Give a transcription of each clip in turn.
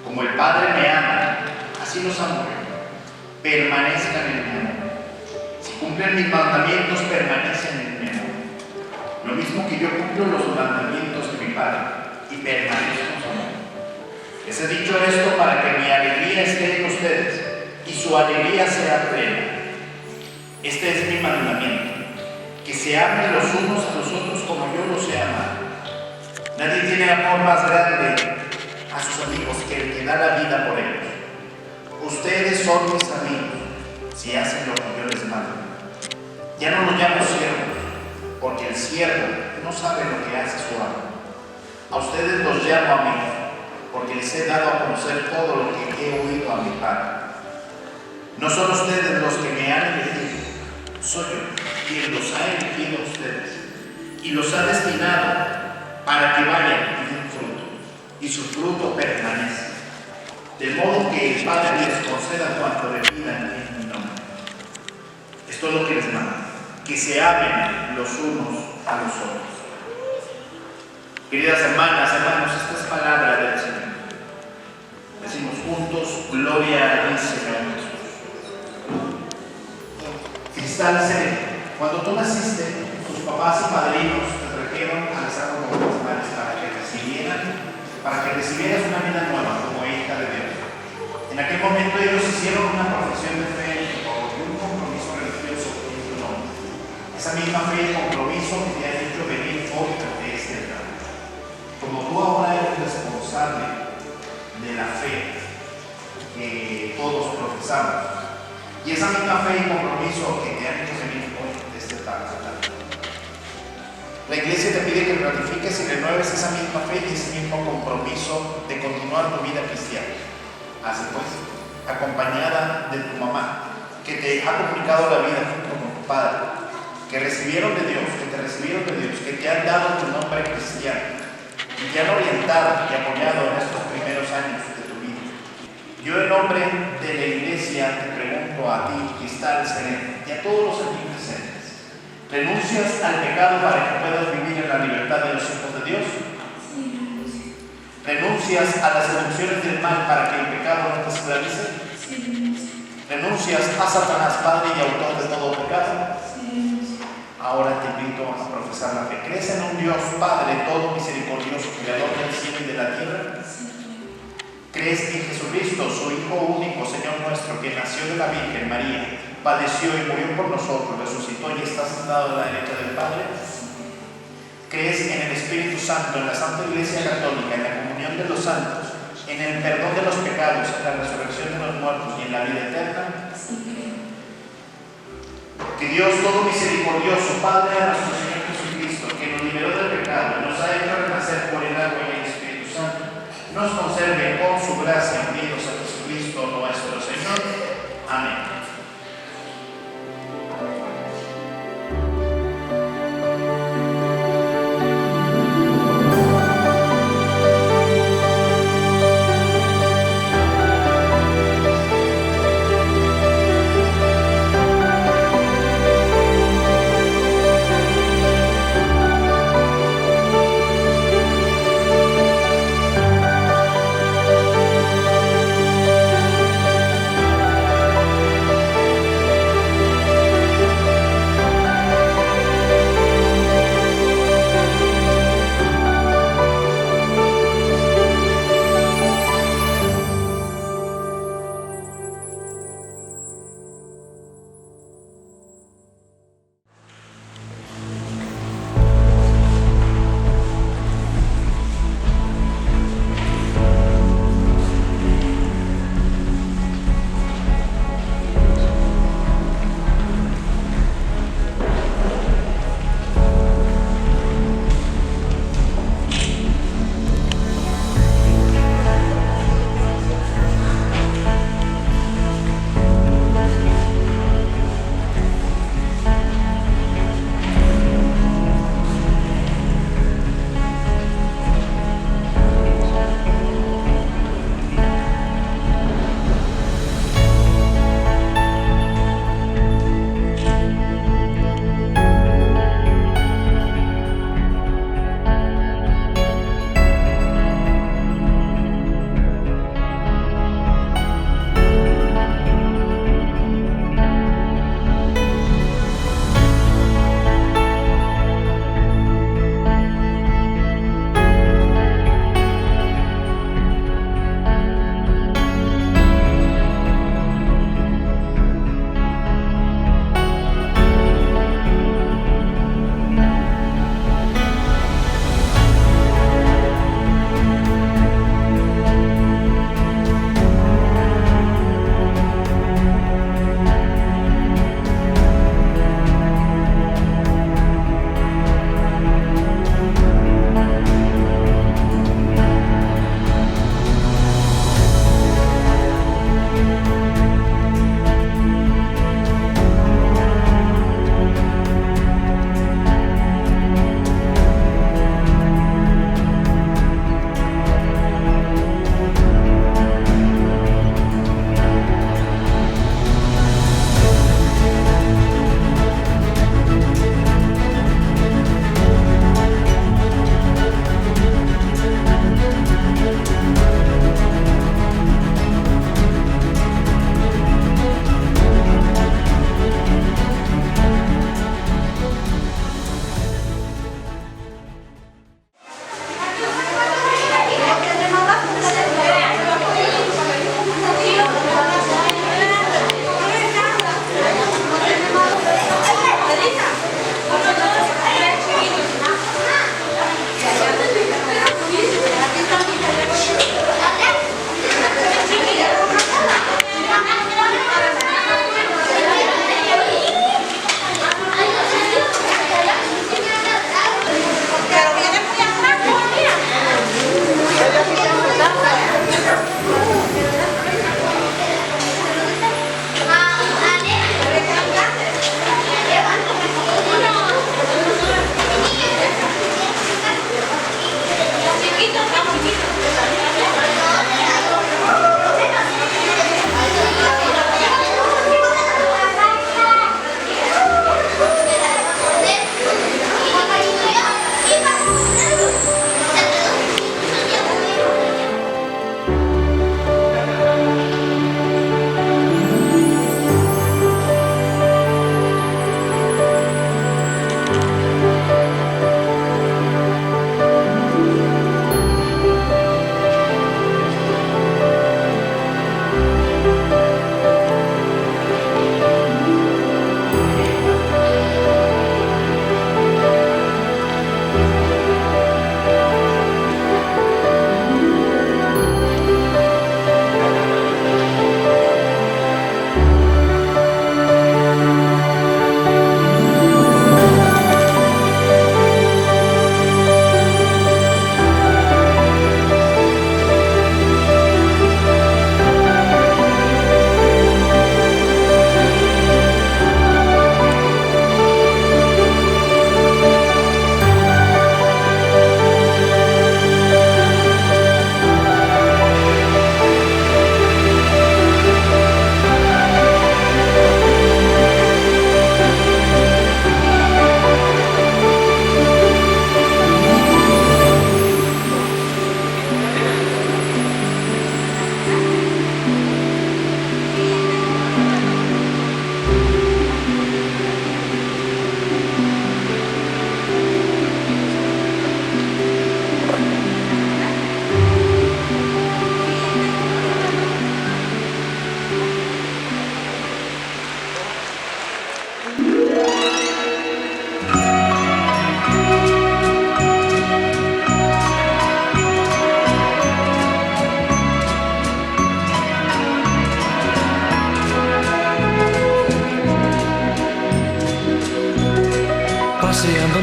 Como el Padre me ama, así los amo yo. Permanezcan en mi amor. Si cumplen mis mandamientos, permanecen en mi amor. Lo mismo que yo cumplo los mandamientos de mi Padre y permanezco en su amor. Les he dicho esto para que mi alegría esté en ustedes y su alegría sea plena. Este es mi mandamiento, que se amen los unos a los otros como yo los he amado. Nadie tiene amor más grande a sus amigos que el que da la vida por ellos. Ustedes son mis amigos si hacen lo que yo les mando. Ya no los llamo siervos, porque el siervo no sabe lo que hace su amo. A ustedes los llamo amigos, porque les he dado a conocer todo lo que he oído a mi Padre. No son ustedes los que me han elegido, soy yo quien los ha elegido a ustedes y los ha destinado para que vayan y den fruto, y su fruto permanece, de modo que el Padre les conceda cuanto le pidan en mi nombre. Esto es lo que les mando, que se amen los unos a los otros. Queridas hermanas, hermanos, esta es palabra del Señor. Decimos juntos, gloria a ti, Señor Jesús. Cristal sereno. Cuando tú naciste, tus papás y padrinos te trajeron a las aguas bautismales para que recibieras una vida nueva como hija de Dios. En aquel momento ellos hicieron una profesión de fe y un compromiso religioso en tu nombre. Esa misma fe y compromiso que te ha hecho venir hoy ante este altar. Como tú ahora eres responsable de la fe que todos profesamos, y esa misma fe y compromiso que te han hecho venir hoy de este altar. La Iglesia te pide que ratifiques y renueves esa misma fe y ese mismo compromiso de continuar tu vida cristiana. Así pues, acompañada de tu mamá, que te ha comunicado la vida junto con tu padre, que recibieron de Dios, que te recibieron de Dios, que te han dado tu nombre cristiano y te han orientado y apoyado en estos primeros años de tu vida. Yo, en nombre de la Iglesia, te pregunto a ti, Cristal sereno, y a todos los aquí presentes: ¿renuncias al pecado para que puedas vivir en la libertad de los hijos de Dios? Sí. ¿Renuncias a las seducciones del mal para que el pecado no te esclavice? Sí. ¿Renuncias a Satanás, padre y autor de todo pecado? Sí. Ahora te invito a profesar la fe. ¿Crees en un Dios Padre todo misericordioso, creador del cielo y de la tierra? Sí. ¿Crees en Jesucristo, su Hijo único, Señor nuestro, que nació de la Virgen María, padeció y murió por nosotros, resucitó y está sentado a la derecha del Padre? ¿Crees en el Espíritu Santo, en la Santa Iglesia Católica, en la comunión de los santos, en el perdón de los pecados, en la resurrección de los muertos y en la vida eterna? Que Dios todo misericordioso, Padre de nuestro Señor Jesucristo, que nos liberó del pecado y nos ha hecho renacer por el agua y el Espíritu Santo, nos conserve con su gracia unidos a Jesucristo nuestro Señor. Amén.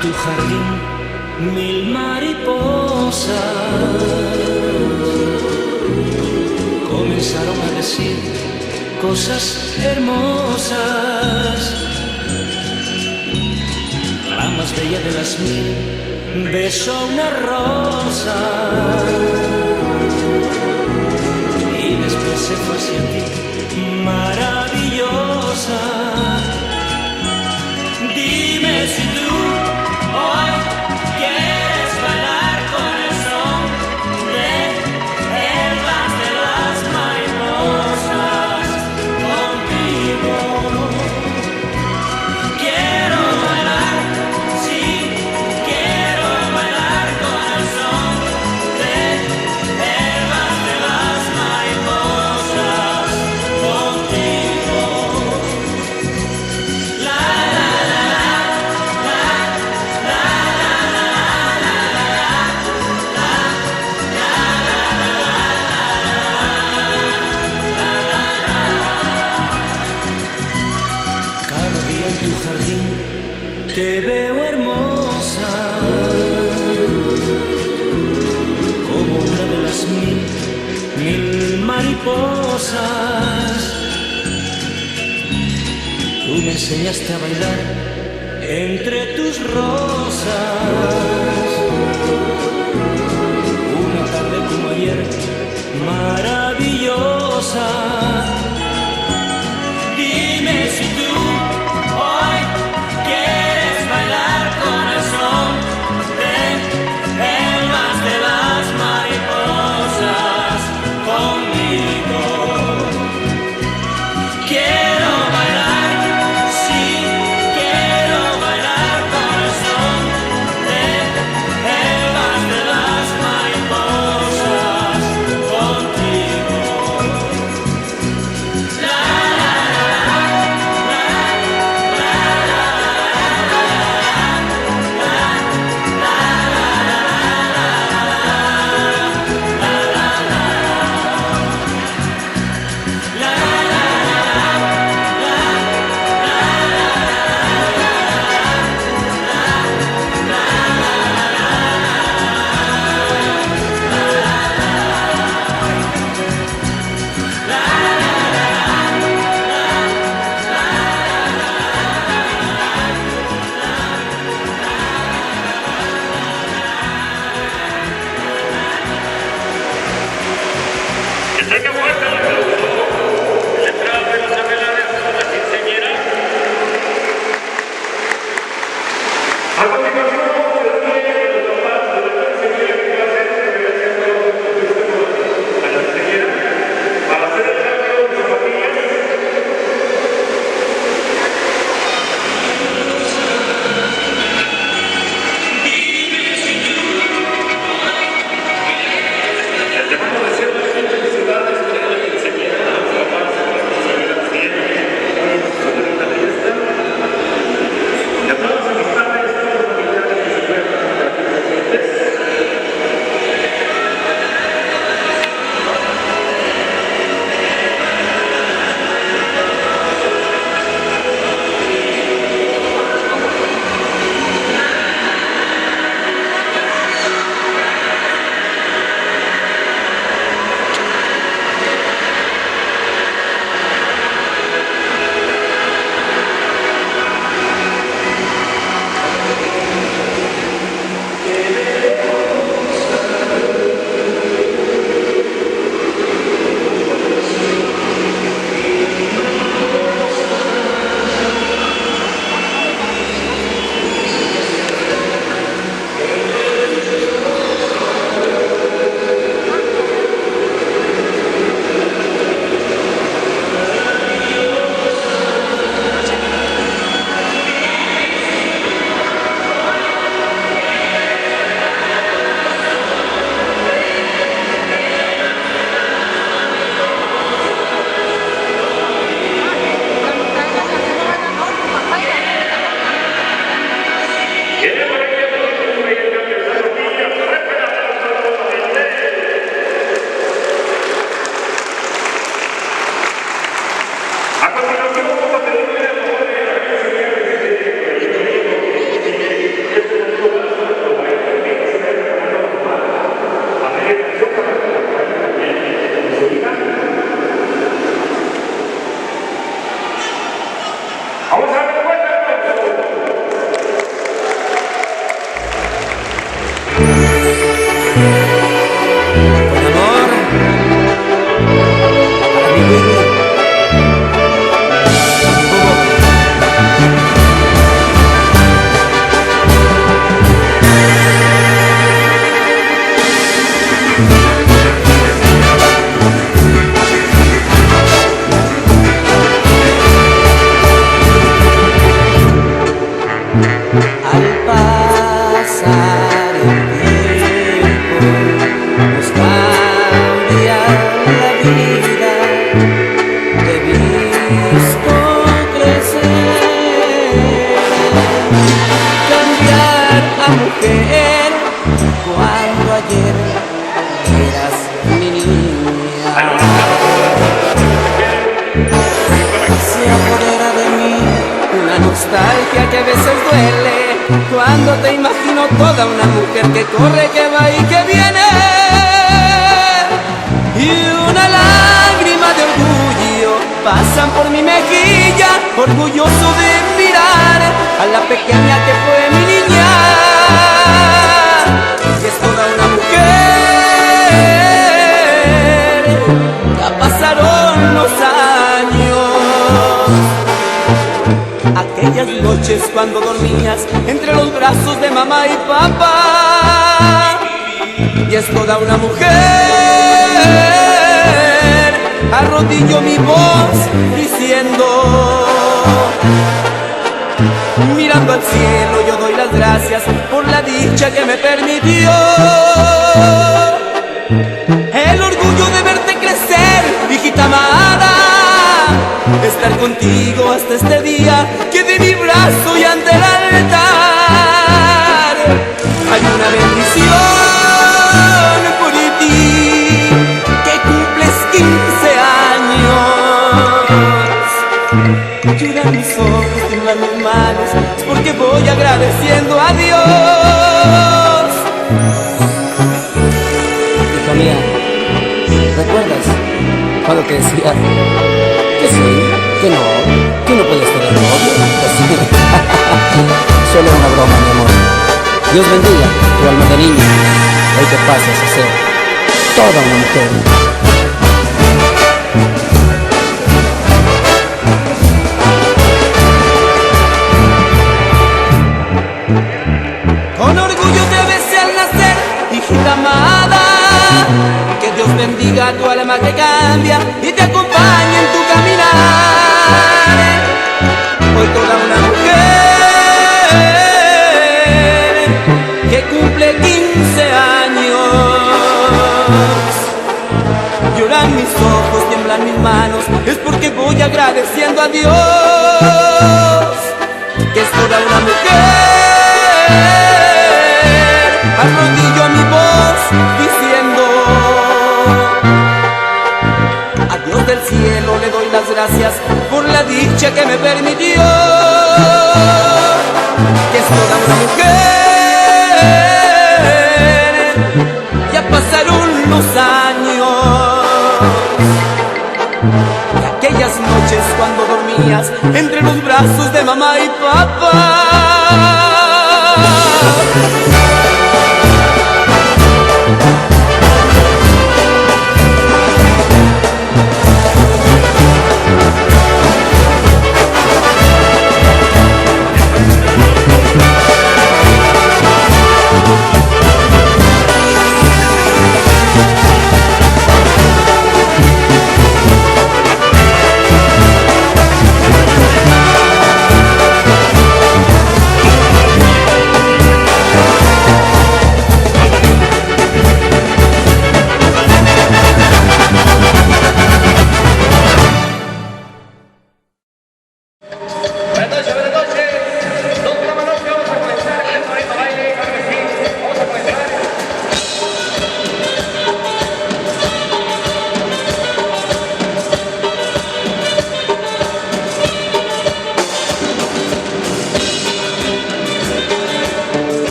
tu jardín mil mariposas comenzaron a decir cosas hermosas. La más bella de las mil besó una rosa y después se fue hacia ti, maravillosa. Dime si tú hoy quieres bailar con el son de el vals de las mariposas conmigo. Quiero bailar, sí, quiero bailar con el son de el vals de las mariposas contigo. La la la la la cada día en tu jardín te veo hermosa, como una de las mil mariposas. Tú me enseñaste a bailar entre tus rosas, una tarde como ayer, maravillosa. Dime si tú hoy quieres bailar con el son de el vals de las mariposas conmigo. Quiero bailar, sí, quiero bailar con el son de el vals de las mariposas contigo. Vamos a dar cuenta, Con amor, para mi Willy. Al pasar el tiempo nos cambia la vida, te he visto crecer, cambiar a mujer cuando ayer eras mi niña. Se apodera de mí una nostalgia que a veces duele cuando te imagino toda una mujer que corre, que va y que viene, y una lágrima de orgullo pasan por mi mejilla, orgulloso de mirar a la pequeña que fue mi niña. Y es toda una mujer, ya pasaron los años, aquellas noches cuando dormías entre los brazos de mamá y papá. Y es toda una mujer, arrodillo mi voz diciendo, mirando al cielo yo doy las gracias por la dicha que me permitió. El orgullo de verte crecer, hijita amada, estar contigo hasta este día que de mi brazo y ante el altar hay una bendición por ti, que cumples 15 años. Lloran mis ojos, tiemblan mis manos, es porque voy agradeciendo a Dios. Hija mía, ¿recuerdas cuando te decía que sí, que no puedes tener novio? Solo una broma, mi amor. Dios bendiga tu alma de niña. Hoy te pasas a ser toda una mujer. Con orgullo te besé al nacer, hijita amada. Que Dios bendiga tu alma que cambia y te acompañe en tu caminar. Hoy toda una mujer que cumple 15 años. Lloran mis ojos, tiemblan mis manos, es porque voy agradeciendo a Dios. Que es toda una mujer, arrodillo mi voz diciendo, a Dios del cielo le doy las gracias por la dicha que me permitió. Que es toda una mujer, ya pasaron los años, y aquellas noches cuando dormías entre los brazos de mamá y papá.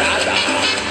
nada.